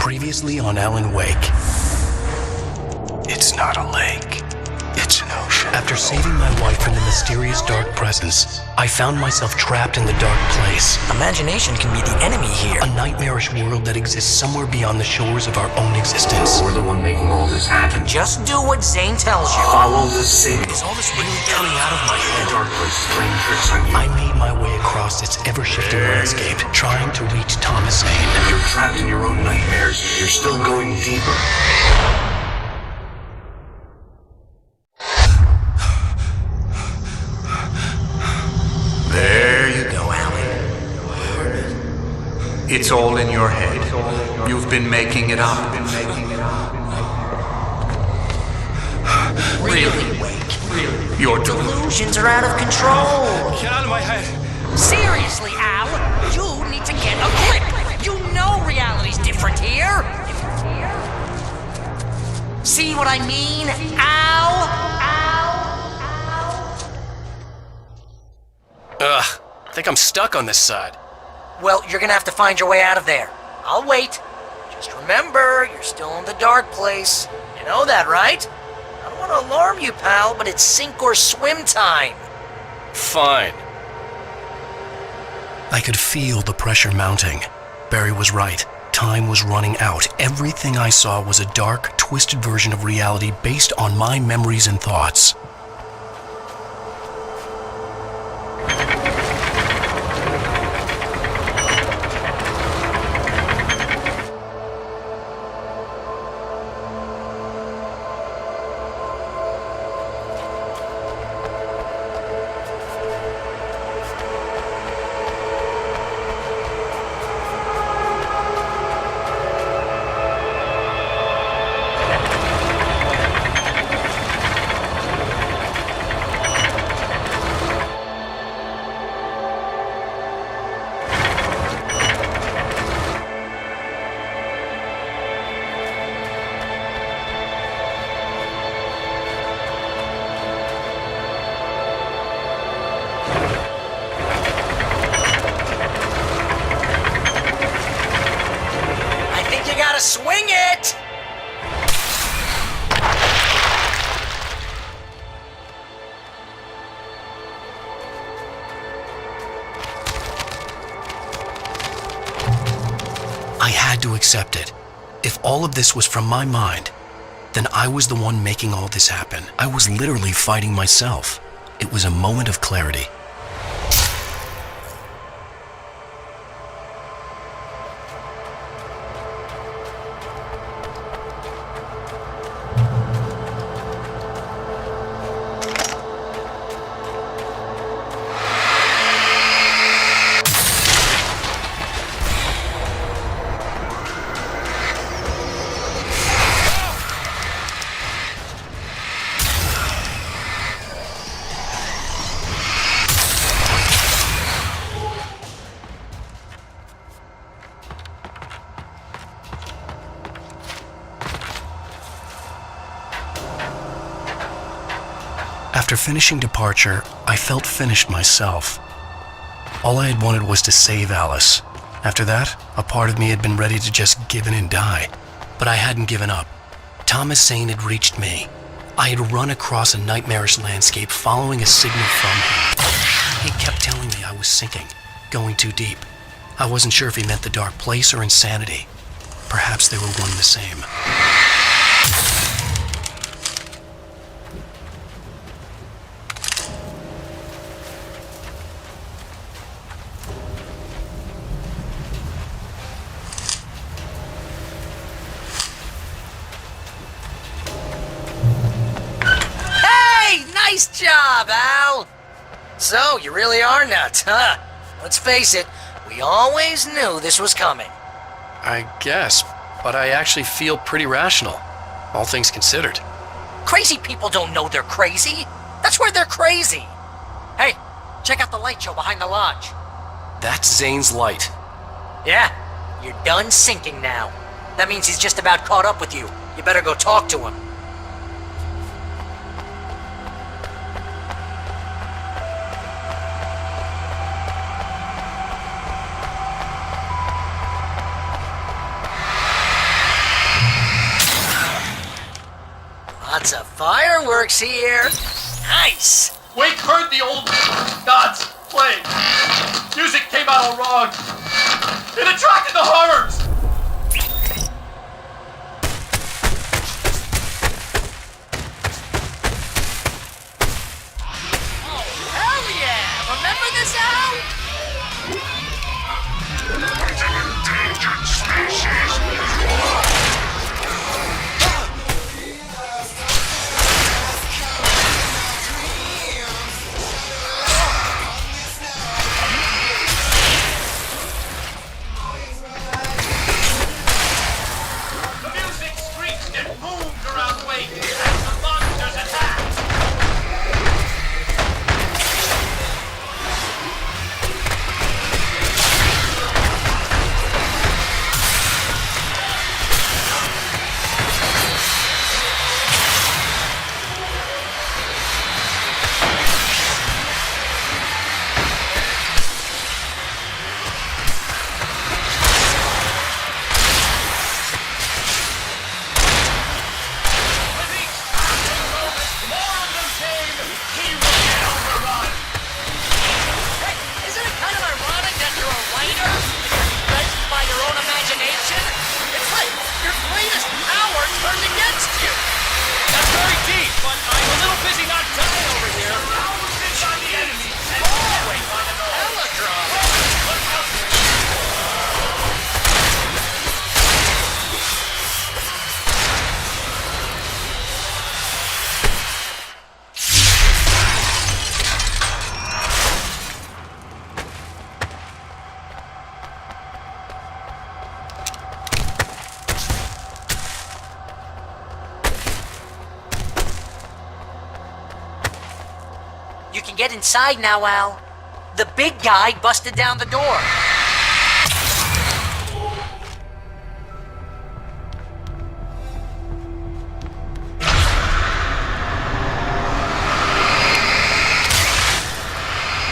Previously on Alan Wake. It's not a lake. It's an ocean. After saving my wife from the mysterious dark presence, I found myself trapped in the dark place. Imagination can be the enemy here. A nightmarish world that exists somewhere beyond the shores of our own existence. We're the one making all this happen. Just do what Zane tells you. Follow the signal. Is all this really coming out of my head? The dark place is playing tricks on you. I made my way across its ever-shifting landscape, trying to reach Thomas Zane. You're trapped in your own nightmares. You're still going deeper. There you go, Alan. It's all in your head. You've been making it up. Really, Wake? Really? Your Delusions are out of control. Get out of my head. Seriously, Al, you need to get a grip. You know reality's different here. See what I mean, Al? Ugh, I think I'm stuck on this side. Well, you're gonna have to find your way out of there. I'll wait. Just remember, you're still in the dark place. You know that, right? I don't want to alarm you, pal, but it's sink or swim time. Fine. I could feel the pressure mounting. Barry was right. Time was running out. Everything I saw was a dark, twisted version of reality based on my memories and thoughts. Swing it! I had to accept it. If all of this was from my mind, then I was the one making all this happen. I was literally fighting myself. It was a moment of clarity. After finishing Departure, I felt finished myself. All I had wanted was to save Alice. After that, a part of me had been ready to just give in and die. But I hadn't given up. Thomas Zane had reached me. I had run across a nightmarish landscape following a signal from him. He kept telling me I was sinking, going too deep. I wasn't sure if he meant the dark place or insanity. Perhaps they were one and the same. Nice job, Al! So, you really are nuts, huh? Let's face it, we always knew this was coming. I guess, but I actually feel pretty rational, all things considered. Crazy people don't know they're crazy. That's where they're crazy. Hey, check out the light show behind the lodge. That's Zane's light. Yeah, you're done sinking now. That means he's just about caught up with you. You better go talk to him. Lots of fireworks here. Nice. Wake heard the old gods play. Music came out all wrong. It attracted the horrors. Oh, hell yeah! Remember this, Al? Endangered species. The music screeched and boomed around Wake as the monsters attacked. With each passing moment, more of them came. He ran overrun. Hey, isn't it kind of ironic that you're a writer and you're led by your own imagination? It's like your greatest power turned against you. That's very deep, but I'm a little busy not dying over here. Thousands on the enemy and always on the north. Hella drama. Look out. You can get inside now, Al. The big guy busted down the door.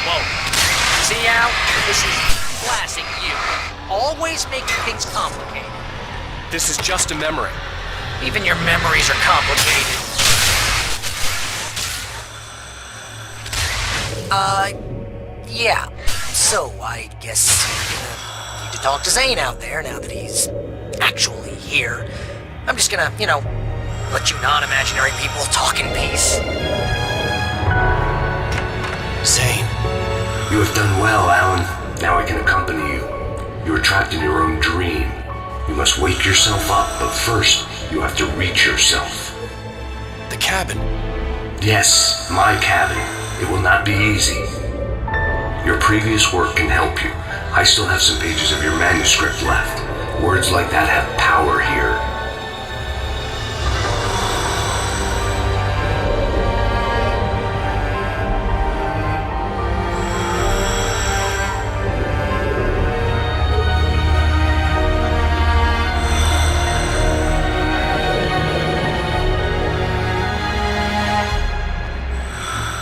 Whoa. See, Al? This is classic you. Always making things complicated. This is just a memory. Even your memories are complicated. Yeah. So, I guess you're gonna need to talk to Zane out there now that he's actually here. I'm just gonna, let you non-imaginary people talk in peace. Zane, You have done well, Alan. Now I can accompany you. You are trapped in your own dream. You must wake yourself up, but first, you have to reach yourself. the cabin. Yes, my cabin. It will not be easy. Your previous work can help you. I still have some pages of your manuscript left. Words like that have power here.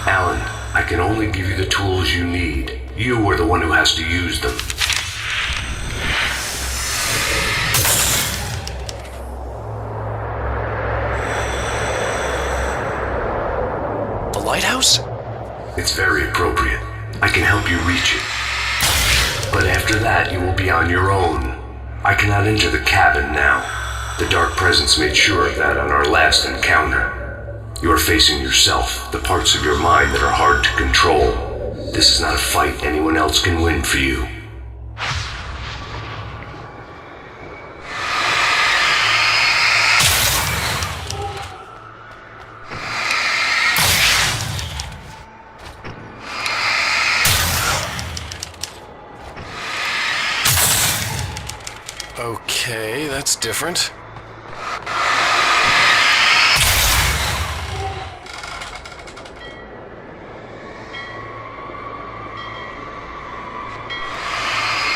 Alan, I can only give you the tools you need. You are the one who has to use them. The lighthouse? It's very appropriate. I can help you reach it. But after that, you will be on your own. I cannot enter the cabin now. The Dark Presence made sure of that on our last encounter. You are facing yourself, the parts of your mind that are hard to control. This is not a fight anyone else can win for you. Okay, that's different.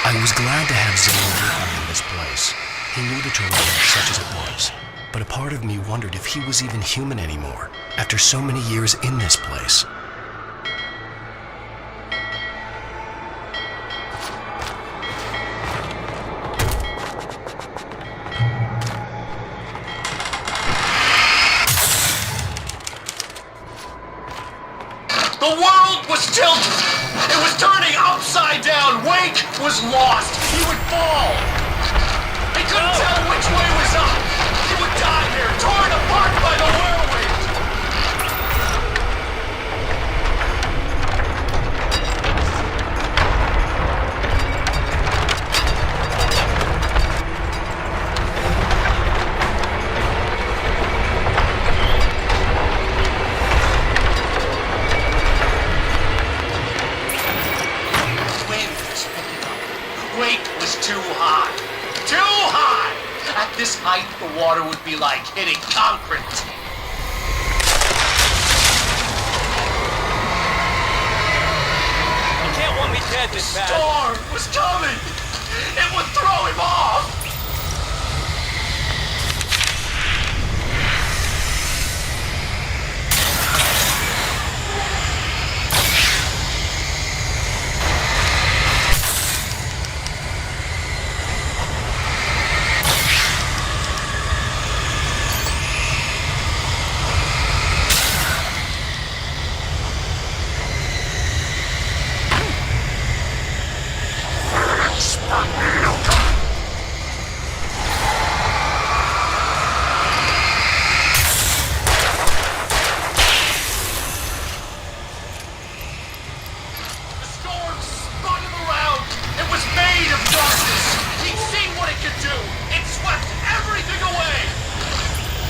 I was glad to have Zane with me in this place. He knew the terrain, such as it was, but a part of me wondered if he was even human anymore, after so many years in this place. The world was tilted. It was turning upside down. Wake was lost. He would fall. He couldn't tell which way was up. He would die here, torn apart by the whirlwind. Wake was too high. Too high! At this height, the water would be like hitting concrete. You can't want me dead this bad. Storm was coming! It would throw him off!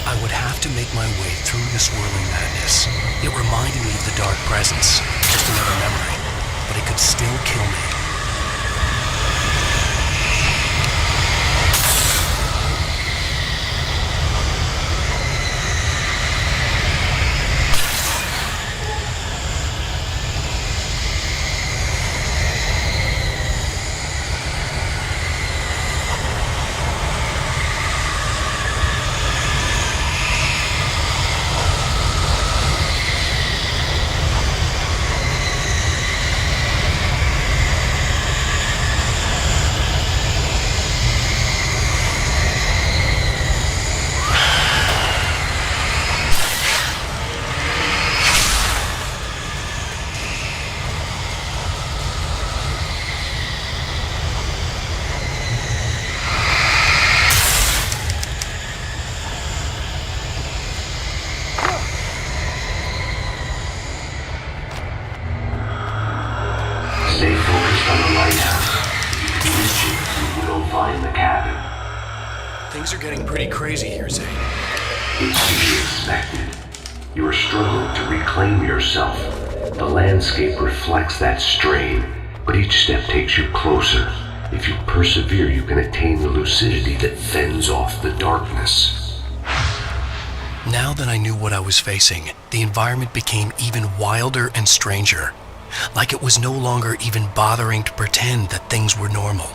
I would have to make my way through the swirling madness. It reminded me of the dark presence, just another memory, but it could still kill me. Stay focused on the lighthouse. If you reach it, you will find the cabin. Things are getting pretty crazy here, Zane. It's to be expected. You are struggling to reclaim yourself. The landscape reflects that strain, but each step takes you closer. If you persevere, you can attain the lucidity that fends off the darkness. Now that I knew what I was facing, the environment became even wilder and stranger. Like it was no longer even bothering to pretend that things were normal.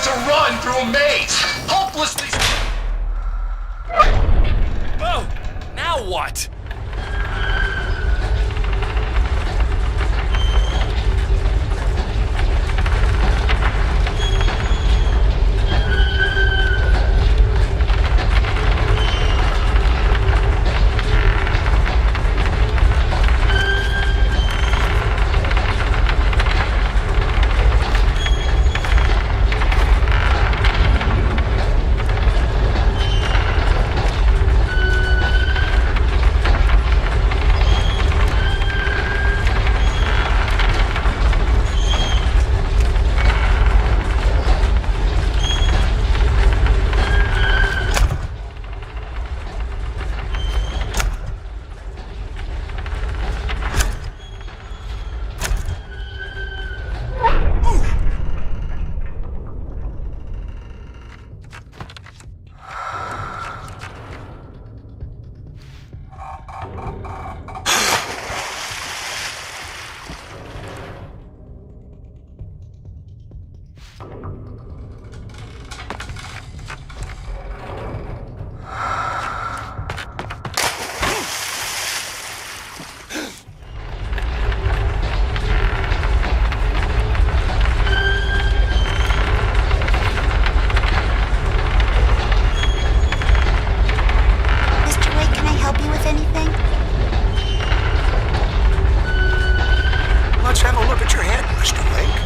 to run through a maze, hopelessly... Oh, now what? Mr. Wake, can I help you with anything? Let's have a look at your head, Mr. Lake.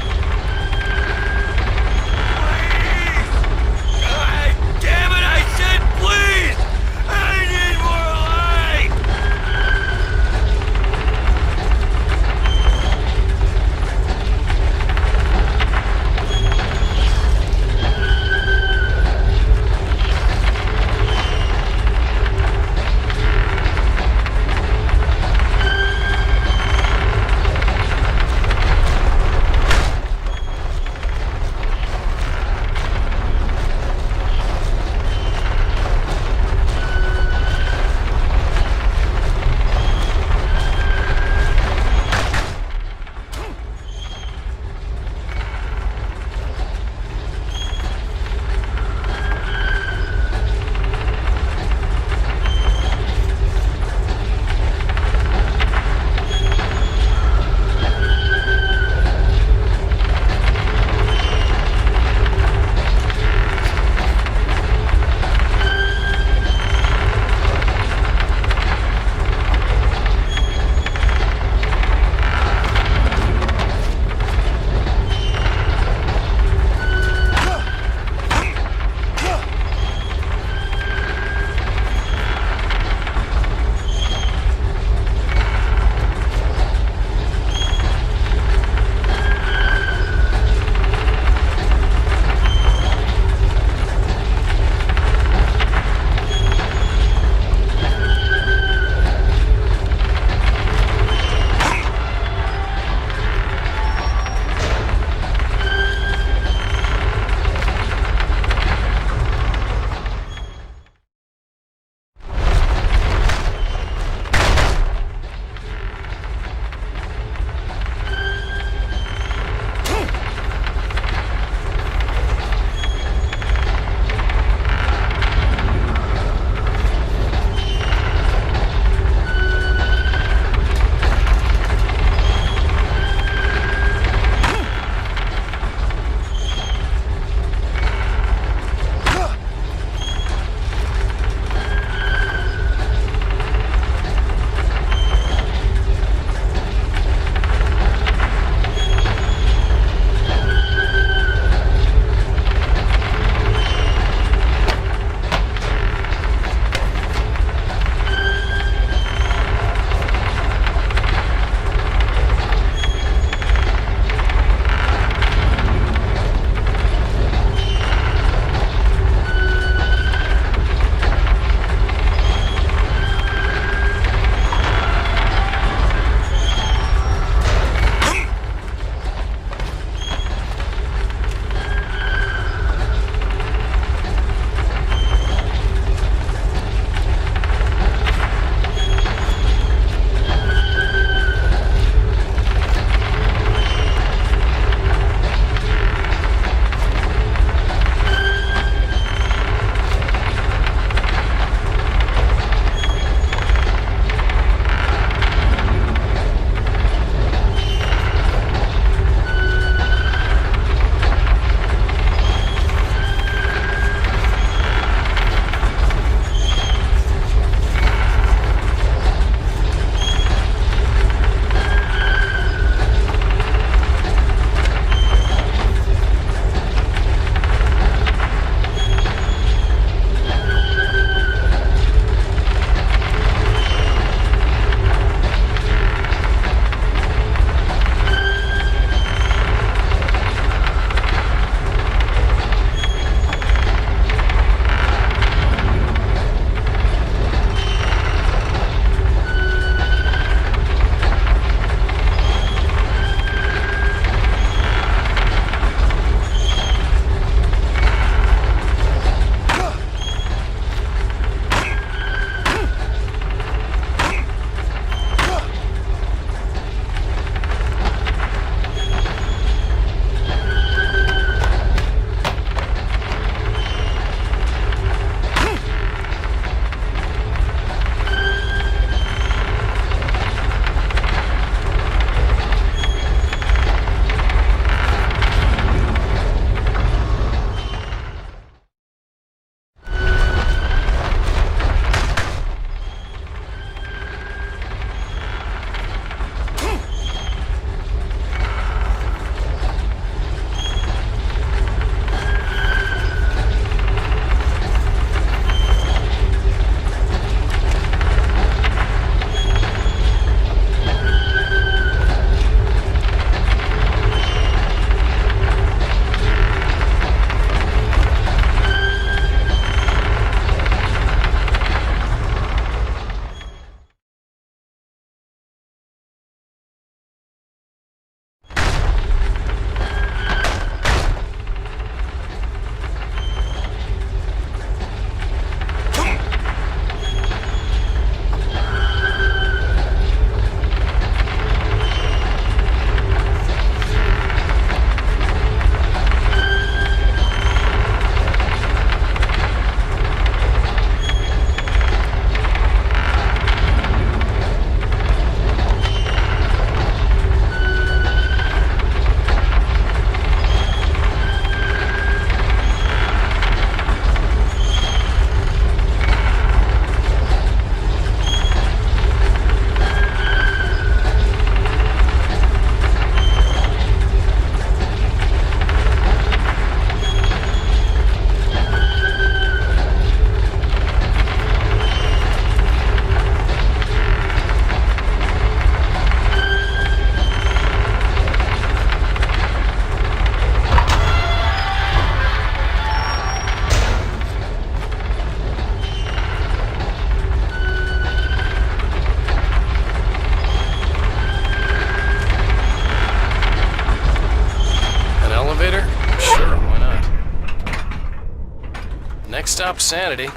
stop sanity.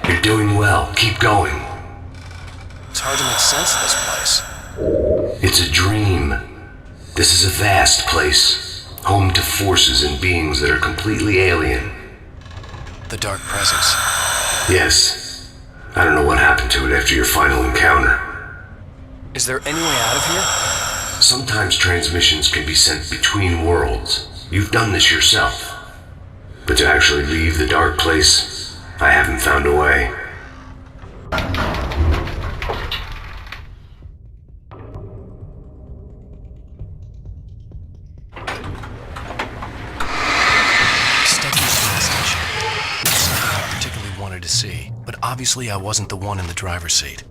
You're doing well. Keep going. It's hard to make sense of this place. It's a dream. This is a vast place, home to forces and beings that are completely alien. The Dark Presence. Yes. I don't know what happened to it after your final encounter. Is there any way out of here? Sometimes transmissions can be sent between worlds. You've done this yourself. But to actually leave the dark place, I haven't found a way. Study's gas station. Not something I particularly wanted to see, but obviously I wasn't the one in the driver's seat.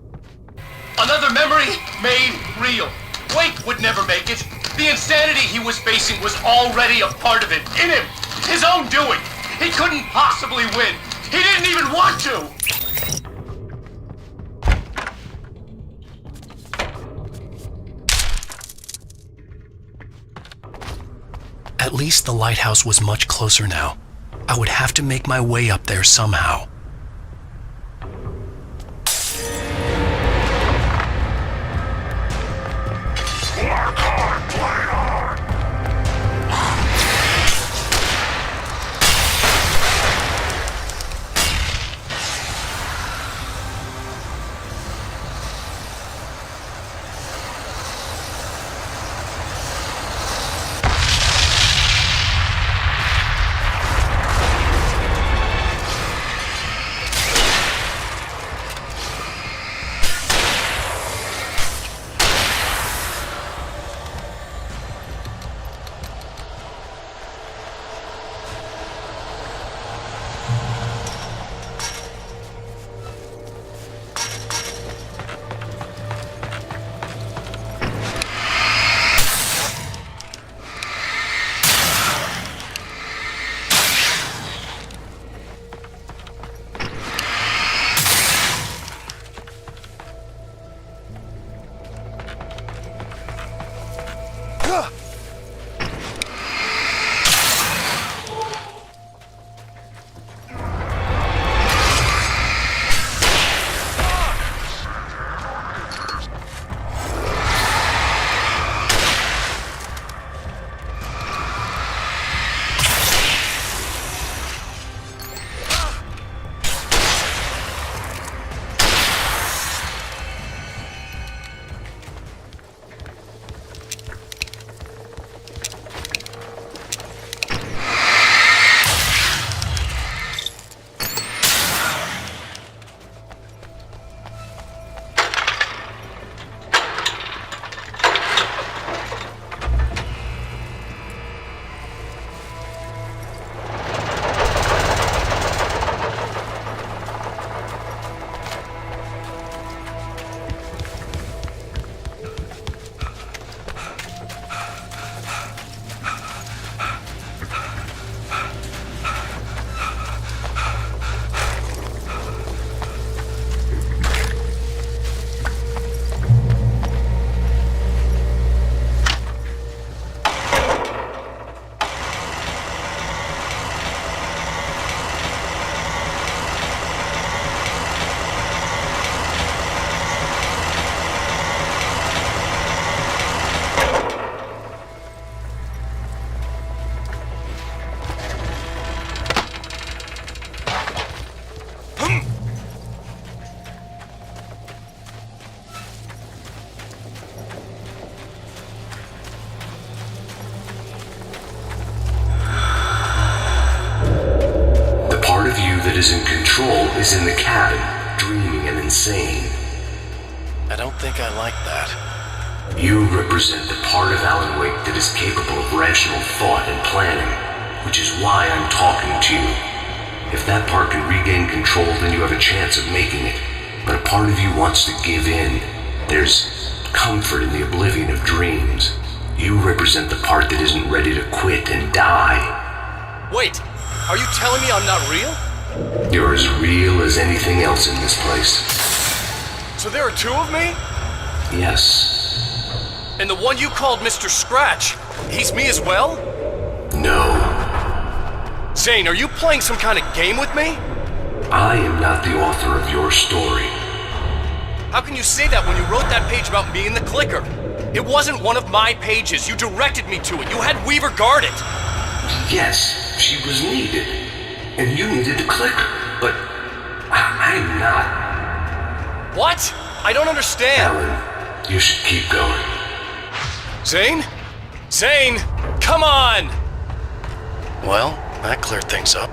Another memory made real. Wake would never make it. The insanity he was facing was already a part of it, in him. His own doing. He couldn't possibly win. He didn't even want to. At least the lighthouse was much closer now. I would have to make my way up there somehow. is in control is in the cabin, dreaming and insane. I don't think I like that. You represent the part of Alan Wake that is capable of rational thought and planning, which is why I'm talking to you. If that part can regain control, then you have a chance of making it. But a part of you wants to give in. There's comfort in the oblivion of dreams. You represent the part that isn't ready to quit and die. Wait, are you telling me I'm not real? You're as real as anything else in this place. So there are two of me? Yes. And the one you called Mr. Scratch, he's me as well? No. Zane, are you playing some kind of game with me? I am not the author of your story. How can you say that when you wrote that page about me and the clicker? It wasn't one of my pages. You directed me to it. You had Weaver guard it. Yes, she was needed. And you needed to click her. But I'm not. What? I don't understand. Alan, you should keep going. Zane? Zane! Come on! Well, that cleared things up.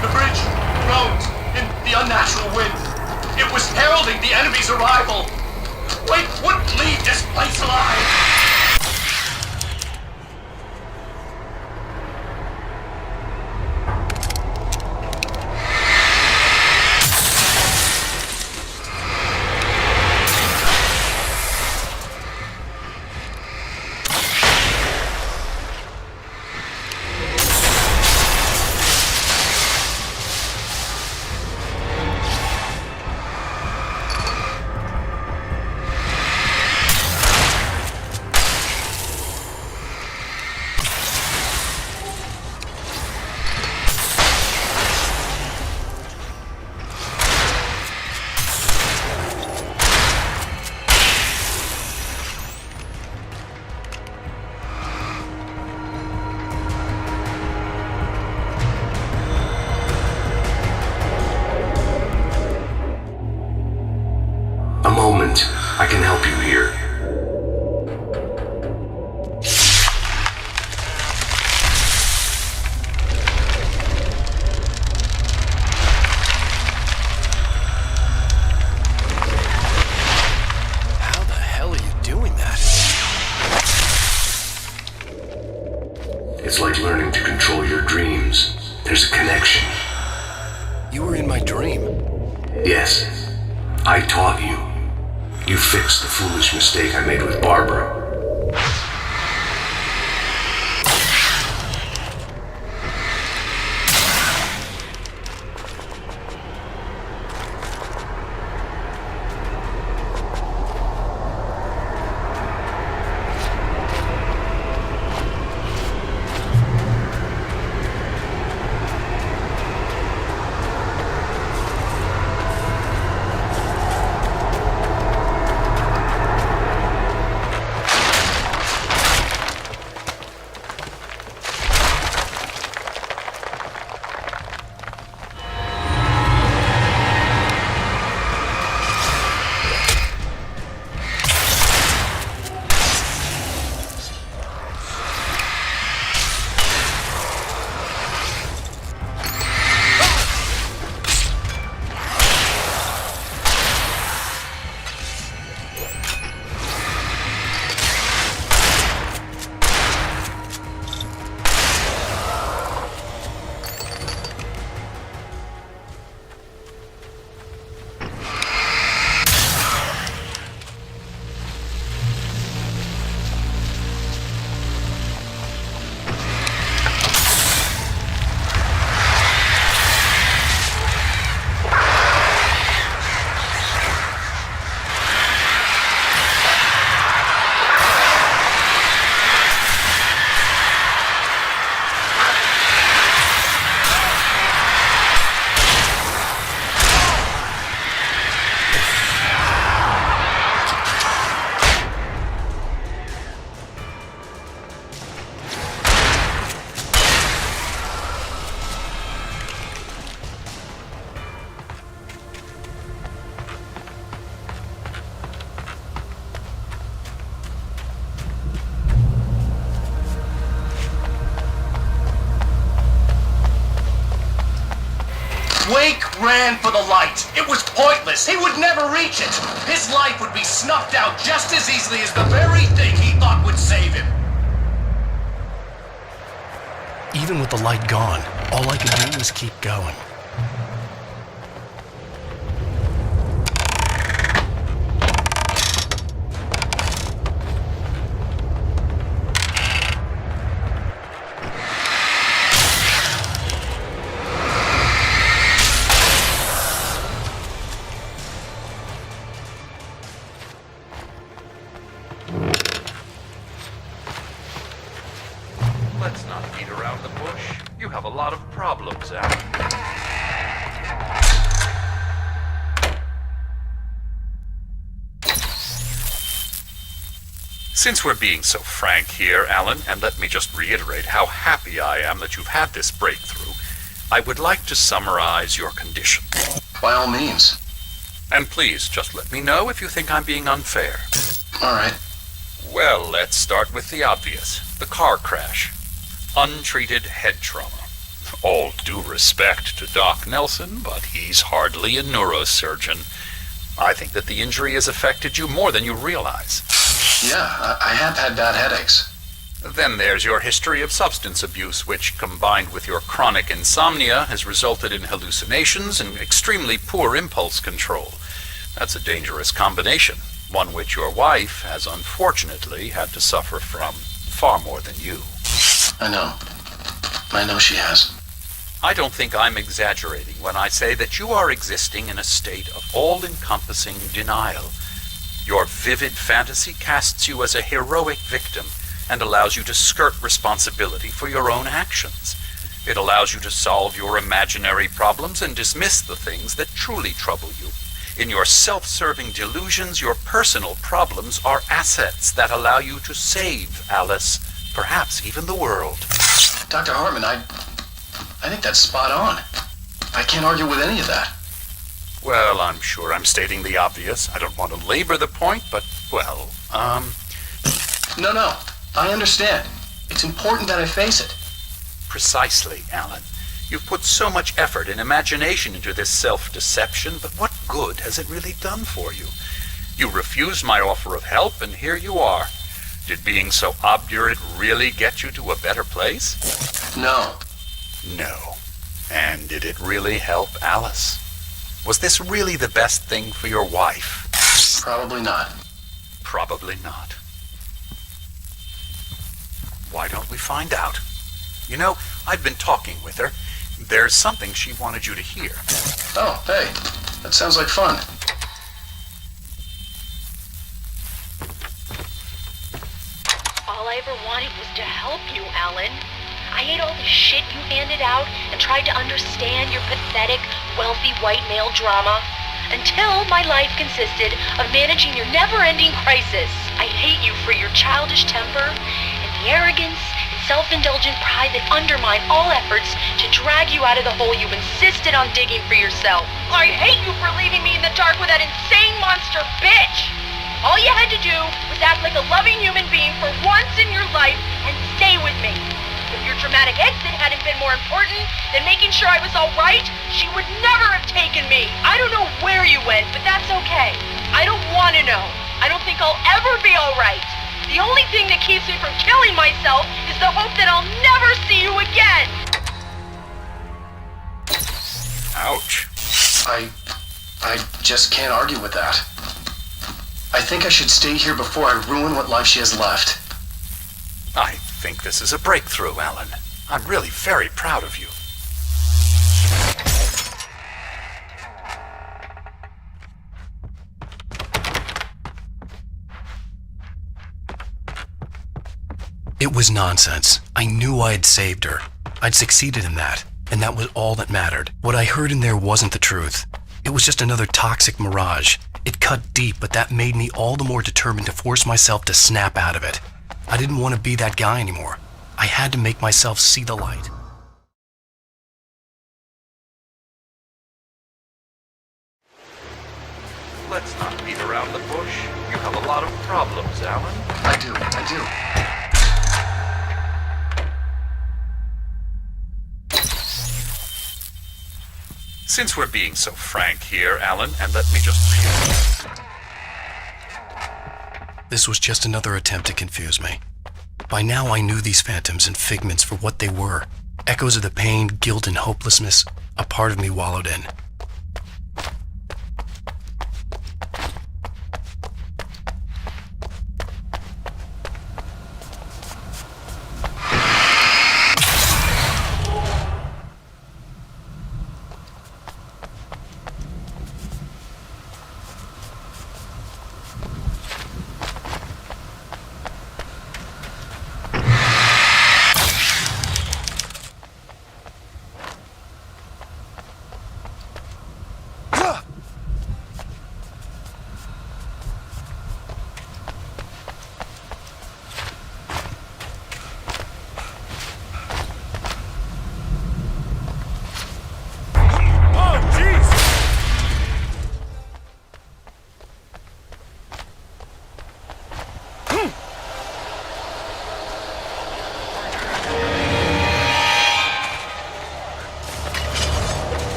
The bridge groaned in the unnatural wind. It was heralding the enemy's arrival. Wake wouldn't leave this place alive. A moment. I can help you here. How the hell are you doing that? It's like learning to control your dreams. There's a connection. You were in my dream. Yes, I taught you. You fixed the foolish mistake I made with Barbara. Wake ran for the light. It was pointless. He would never reach it. His life would be snuffed out just as easily as the very thing he thought would save him. Even with the light gone, all I could do was keep going. problems, Alan. Since we're being so frank here, Alan, and let me just reiterate how happy I am that you've had this breakthrough, I would like to summarize your condition. By all means. And please, just let me know if you think I'm being unfair. All right. Well, let's start with the obvious. The car crash. Untreated head trauma. All due respect to Doc Nelson, but he's hardly a neurosurgeon. I think that the injury has affected you more than you realize. Yeah, I have had bad headaches. Then there's your history of substance abuse, which, combined with your chronic insomnia, has resulted in hallucinations and extremely poor impulse control. That's a dangerous combination, one which your wife has unfortunately had to suffer from far more than you. I know she has. I don't think I'm exaggerating when I say that you are existing in a state of all-encompassing denial. Your vivid fantasy casts you as a heroic victim and allows you to skirt responsibility for your own actions. It allows you to solve your imaginary problems and dismiss the things that truly trouble you. In your self-serving delusions, your personal problems are assets that allow you to save Alice, perhaps even the world. Dr. Hartman, I think that's spot on. I can't argue with any of that. Well, I'm sure I'm stating the obvious. I don't want to labor the point, but, well, No, I understand. It's important that I face it. Precisely, Alan. You've put so much effort and imagination into this self-deception, but what good has it really done for you? You refused my offer of help, and here you are. Did being so obdurate really get you to a better place? No. No. And did it really help Alice? Was this really the best thing for your wife? Probably not. Probably not. Why don't we find out? You know, I've been talking with her. There's something she wanted you to hear. Oh, hey. That sounds like fun. All I ever wanted was to help you, Alan. I ate all the shit you handed out and tried to understand your pathetic, wealthy white male drama until my life consisted of managing your never-ending crisis. I hate you for your childish temper and the arrogance and self-indulgent pride that undermine all efforts to drag you out of the hole you insisted on digging for yourself. I hate you for leaving me in the dark with that insane monster bitch! All you had to do was act like a loving human being for once in your life and stay with me. If your dramatic exit hadn't been more important than making sure I was all right, she would never have taken me. I don't know where you went, but that's okay. I don't want to know. I don't think I'll ever be all right. The only thing that keeps me from killing myself is the hope that I'll never see you again. Ouch. I just can't argue with that. I think I should stay here before I ruin what life she has left. I think this is a breakthrough, Alan. I'm really very proud of you. It was nonsense. I knew I had saved her. I'd succeeded in that, and that was all that mattered. What I heard in there wasn't the truth. It was just another toxic mirage. It cut deep, but that made me all the more determined to force myself to snap out of it. I didn't want to be that guy anymore. I had to make myself see the light. Let's not beat around the bush. You have a lot of problems, Alan. I do. Since we're being so frank here, Alan, and let me just reiterate. This was just another attempt to confuse me. By now I knew these phantoms and figments for what they were. Echoes of the pain, guilt, and hopelessness a part of me wallowed in.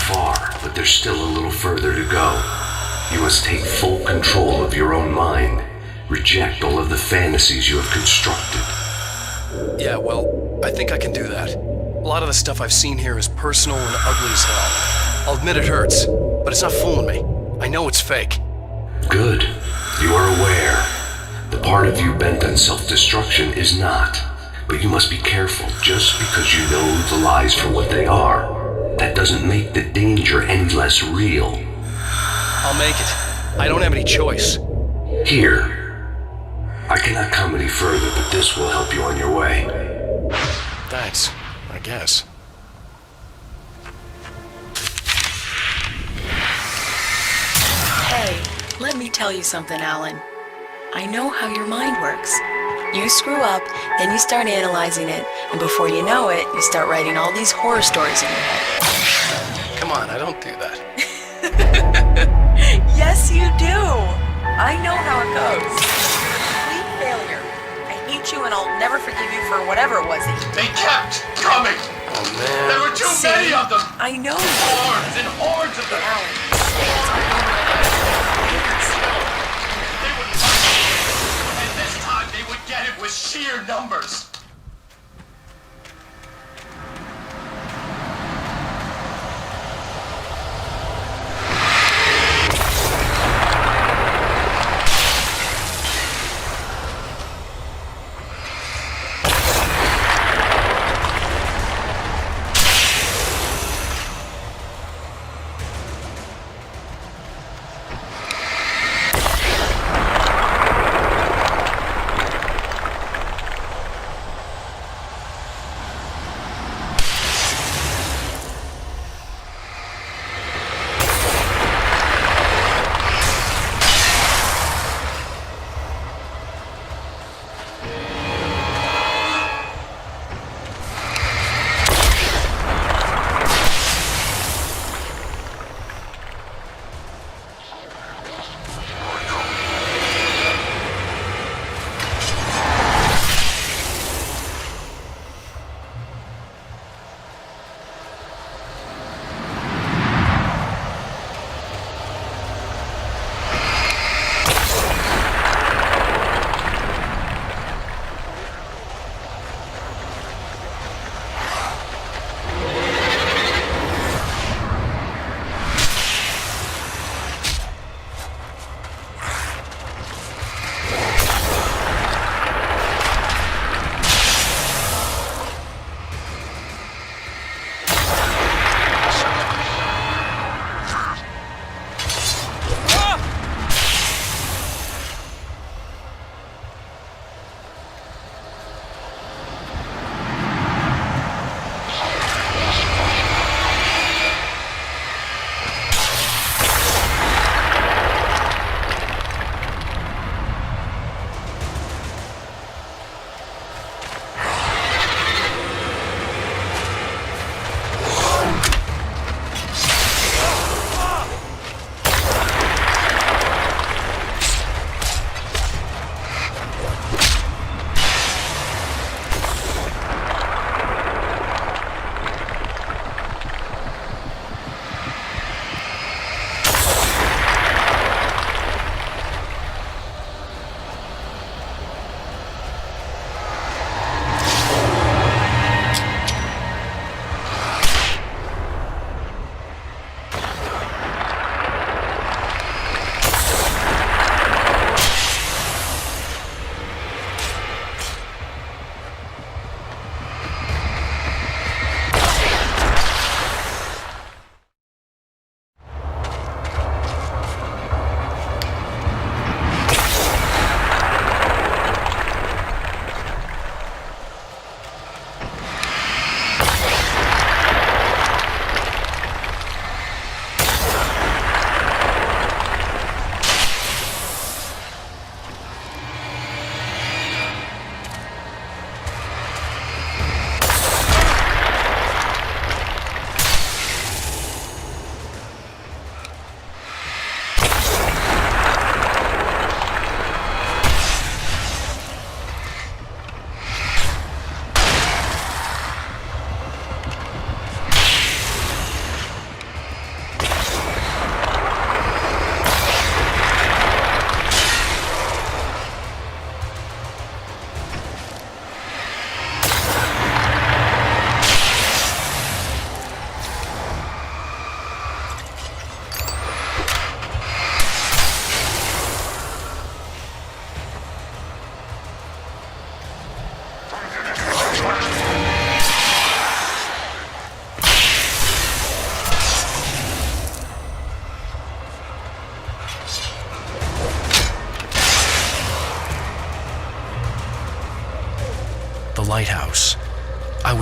far, but there's still a little further to go. You must take full control of your own mind. Reject all of the fantasies you have constructed. Yeah, well, I think I can do that. A lot of the stuff I've seen here is personal and ugly as hell. I'll admit it hurts, but it's not fooling me. I know it's fake. Good. You are aware. The part of you bent on self-destruction is not. But you must be careful. Just because you know the lies for what they are, that doesn't make the danger any less real. I'll make it. I don't have any choice. Here. I cannot come any further, but this will help you on your way. Thanks, I guess. Hey, let me tell you something, Alan. I know how your mind works. You screw up, then you start analyzing it, and before you know it, you start writing all these horror stories in your head. Come on, I don't do that. Yes, you do. I know how it goes. Complete failure. I hate you, and I'll never forgive you for whatever it was that you did. They kept coming. Oh, man. There were too many of them. I know. Hordes and hordes of them. Alan. They would fight. And this time they would get it with sheer numbers.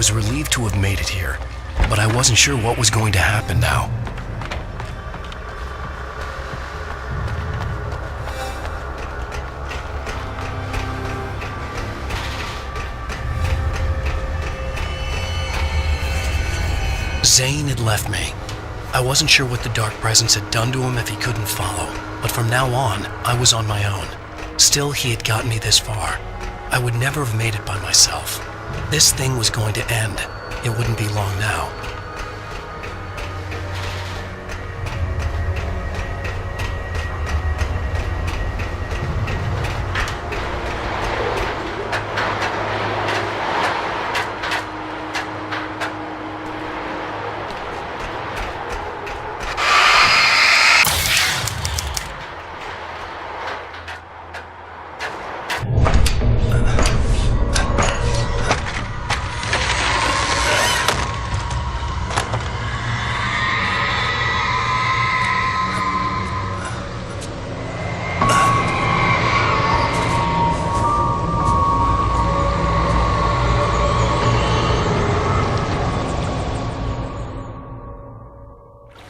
was relieved to have made it here, but I wasn't sure what was going to happen now. Zane had left me. I wasn't sure what the Dark Presence had done to him if he couldn't follow, but from now on, I was on my own. Still, he had gotten me this far. I would never have made it by myself. This thing was going to end. It wouldn't be long now.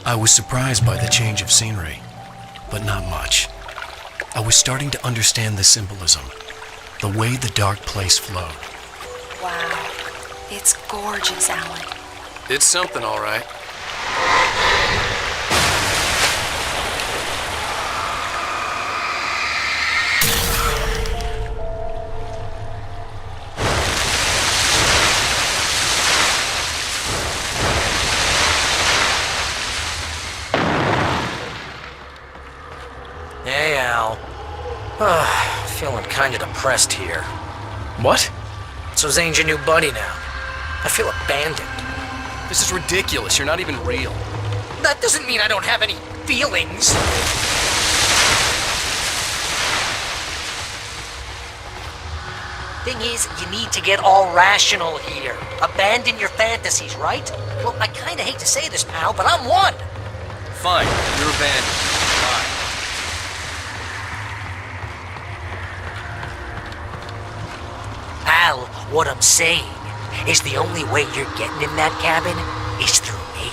I was surprised by the change of scenery, but not much. I was starting to understand the symbolism, the way the dark place flowed. Wow. It's gorgeous, Alan. It's something, all right. Hey, Al. Feeling kinda depressed here. What? So Zane's your new buddy now. I feel abandoned. This is ridiculous. You're not even real. That doesn't mean I don't have any feelings. Thing is, you need to get all rational here. Abandon your fantasies, right? Well, I kinda hate to say this, pal, but I'm one. Fine. You're abandoned. Fine. Al, what I'm saying is the only way you're getting in that cabin is through me.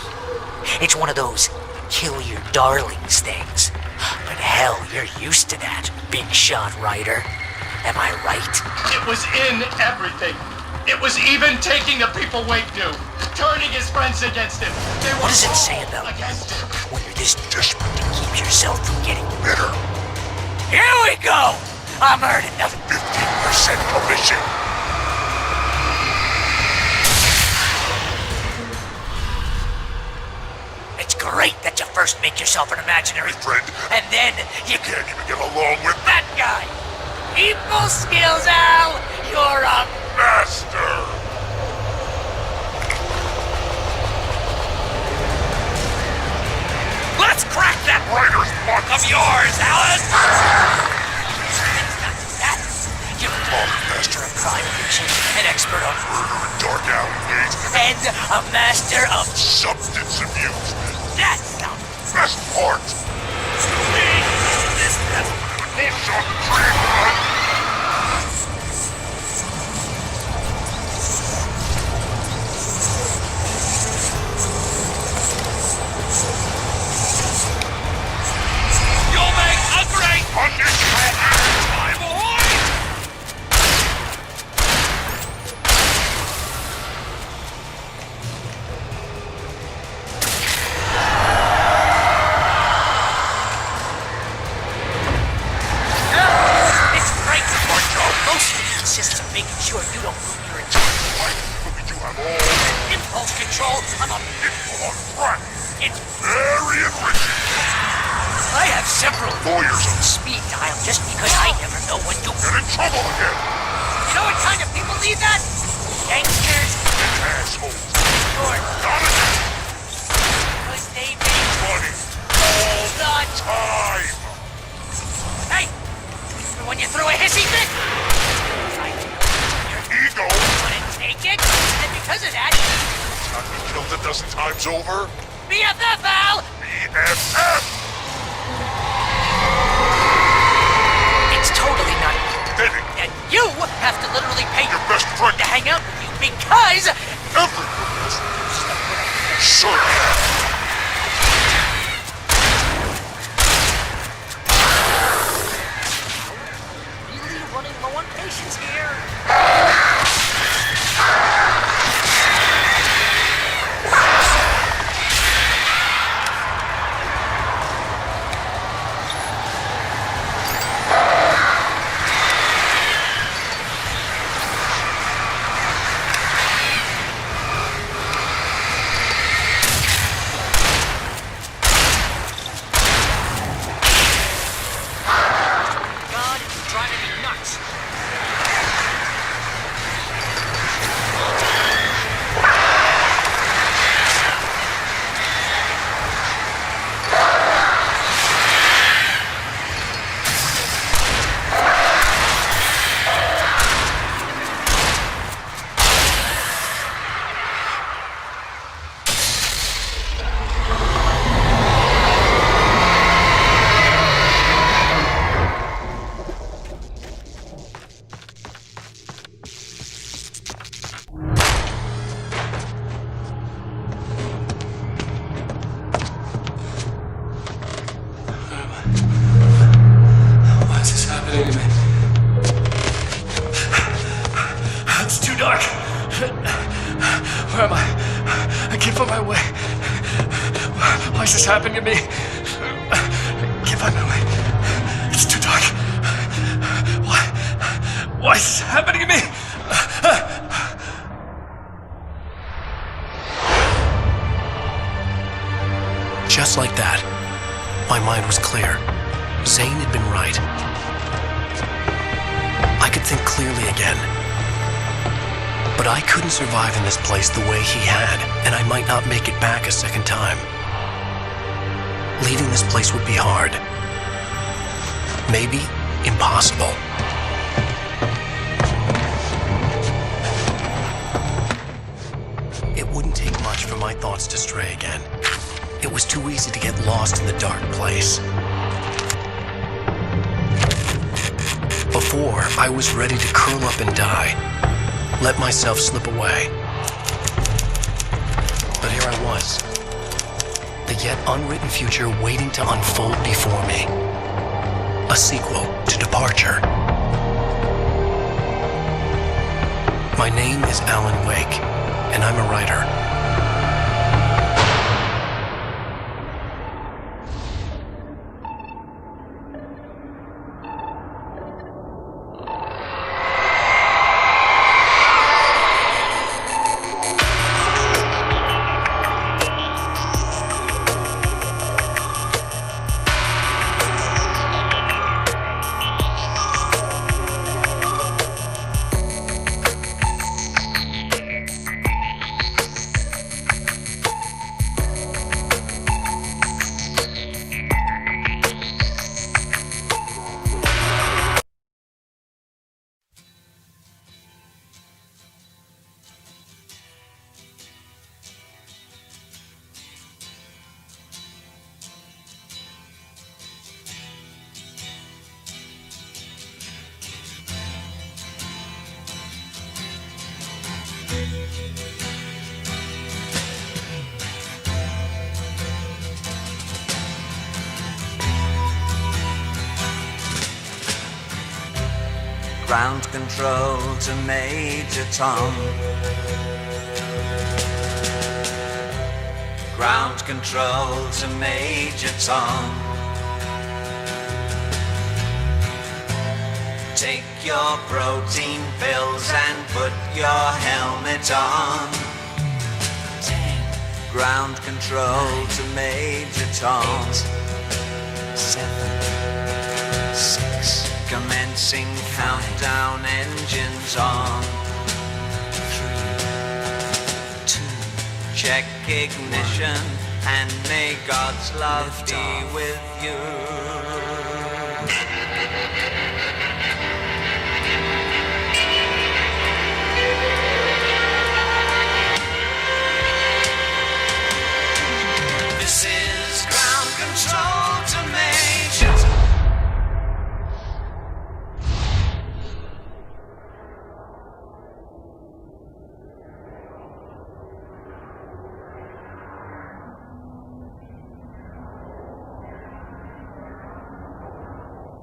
It's one of those kill your darlings things. But hell, you're used to that, big shot writer. Am I right? It was in everything. It was even taking the people Wade knew, turning his friends against him. They were What does it all say about against him? when you're this desperate to keep yourself from getting bitter? Here we go! I'm earning the 15% commission. It's great that you first make yourself an imaginary friend, and then you can't even get along with that guy. People skills, Al! You're a master! Let's crack that writer's block of yours, Alice! You're a master of crime fiction, an expert on murder and dark alleyways, and a master of substance abuse. That's the best part! This You'll make a great punishment! I'm ahoy! It's great for your mostly consists of making sure you don't ruin your entire life. But you have all impulse control on a pitfall on crack. It's very enriching. I have several lawyers on speed dial just because I never know when to get in trouble again. You know what kind of people need that? Gangsters and assholes. You're not enough. Because they make money all the time. Hey, when you throw a hissy fit, I your ego wouldn't take it, and because of that, not been killed a dozen times over. BFF, Al. BFF. It's totally not fitting. And you have to literally pay your best friend to hang out with you because Everyone is certain. Really running low on patience here. God, it's driving me nuts. Why is this happening to me? It's too dark. Where am I? I can't find my way. Why is this happening to me? I can't find my way. It's too dark. Why is this happening to me? Just like that, my mind was clear. Zane had been right. I could think clearly again. But I couldn't survive in this place the way he had, and I might not make it back a second time. Leaving this place would be hard. Maybe impossible. It wouldn't take much for my thoughts to stray again. It was too easy to get lost in the dark place. Before, I was ready to curl up and die, let myself slip away. But here I was, the yet unwritten future waiting to unfold before me. A sequel to Departure. My name is Alan Wake, and I'm a writer. Ground control to Major Tom. Ground control to Major Tom. Take your protein pills and put your helmet on. 10. Ground control to Major Tom. 8, 7, 6. Commencing countdown, engines on. 3, 2. Check ignition and may God's love be with you.